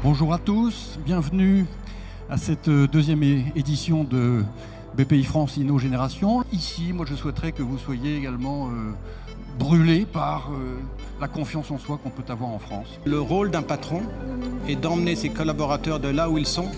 Bonjour à tous, bienvenue à cette deuxième édition de BPI France Inno Génération. Ici, moi je souhaiterais que vous soyez également brûlés par la confiance en soi qu'on peut avoir en France. Le rôle d'un patron est d'emmener ses collaborateurs de là où ils sont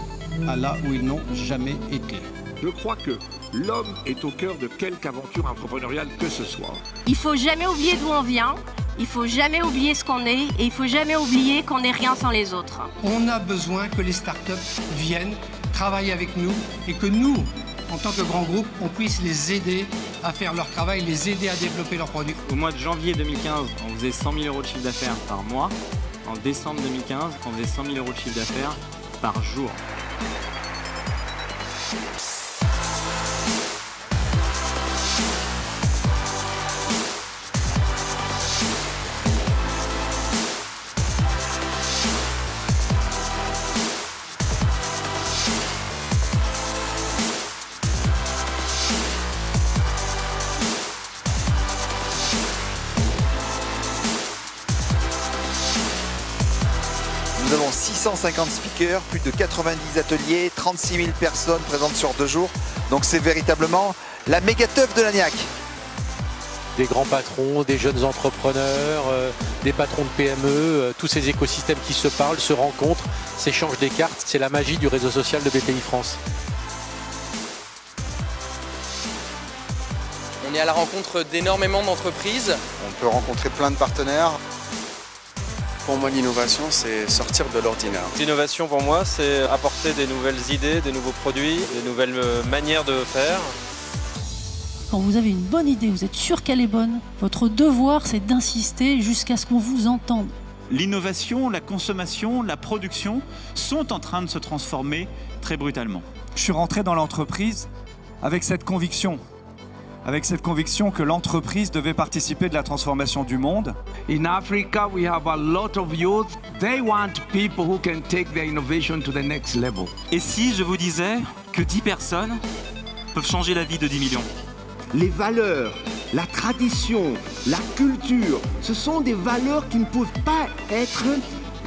à là où ils n'ont jamais été. Je crois que l'homme est au cœur de quelque aventure entrepreneuriale que ce soit. Il faut jamais oublier d'où on vient, il faut jamais oublier ce qu'on est et il faut jamais oublier qu'on n'est rien sans les autres. On a besoin que les startups viennent travailler avec nous et que nous, en tant que grand groupe, on puisse les aider à faire leur travail, les aider à développer leurs produits. Au mois de janvier 2015, on faisait 100 000 euros de chiffre d'affaires par mois. En décembre 2015, on faisait 100 000 euros de chiffre d'affaires par jour. Nous avons 650 speakers, plus de 90 ateliers, 36 000 personnes présentes sur 2 jours. Donc c'est véritablement la méga teuf de l'ANIAC. Des grands patrons, des jeunes entrepreneurs, des patrons de PME, tous ces écosystèmes qui se parlent, se rencontrent, s'échangent des cartes. C'est la magie du réseau social de BPI France. On est à la rencontre d'énormément d'entreprises. On peut rencontrer plein de partenaires. Pour moi, l'innovation, c'est sortir de l'ordinaire. L'innovation, pour moi, c'est apporter des nouvelles idées, des nouveaux produits, des nouvelles manières de faire. Quand vous avez une bonne idée, vous êtes sûr qu'elle est bonne, votre devoir, c'est d'insister jusqu'à ce qu'on vous entende. L'innovation, la consommation, la production sont en train de se transformer très brutalement. Je suis rentré dans l'entreprise avec cette conviction que l'entreprise devait participer de la transformation du monde. In Africa, we have a lot of youth. They want people who can take their innovation to the next level. Et si je vous disais que 10 personnes peuvent changer la vie de 10 millions? Les valeurs, la tradition, la culture, ce sont des valeurs qui ne peuvent pas être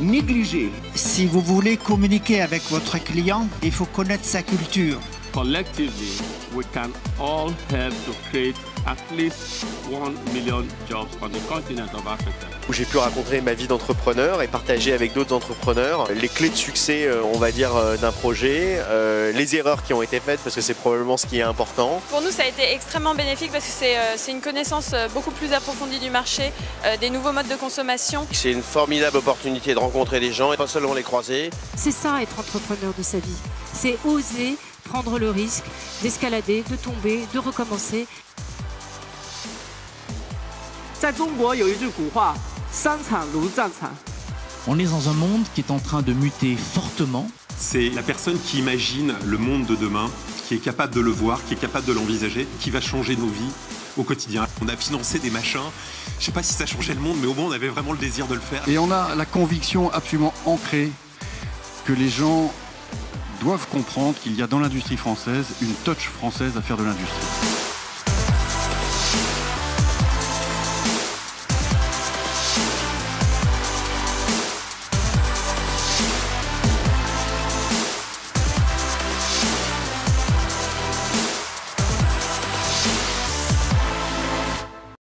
négligées. Si vous voulez communiquer avec votre client, il faut connaître sa culture. Collectively, we can all help to create at least 1 million jobs on the continent of Africa. Où j'ai pu raconter ma vie d'entrepreneur et partager avec d'autres entrepreneurs les clés de succès, on va dire, d'un projet, les erreurs qui ont été faites parce que c'est probablement ce qui est important. Pour nous, ça a été extrêmement bénéfique parce que c'est une connaissance beaucoup plus approfondie du marché, des nouveaux modes de consommation. C'est une formidable opportunité de rencontrer des gens et pas seulement les croiser. C'est ça être entrepreneur de sa vie, c'est oser prendre le risque d'escalader, de tomber, de recommencer. On est dans un monde qui est en train de muter fortement. C'est la personne qui imagine le monde de demain, qui est capable de le voir, qui est capable de l'envisager, qui va changer nos vies au quotidien. On a financé des machins, je ne sais pas si ça changeait le monde, mais au moins on avait vraiment le désir de le faire. Et on a la conviction absolument ancrée que les gens doivent comprendre qu'il y a dans l'industrie française une touch française à faire de l'industrie.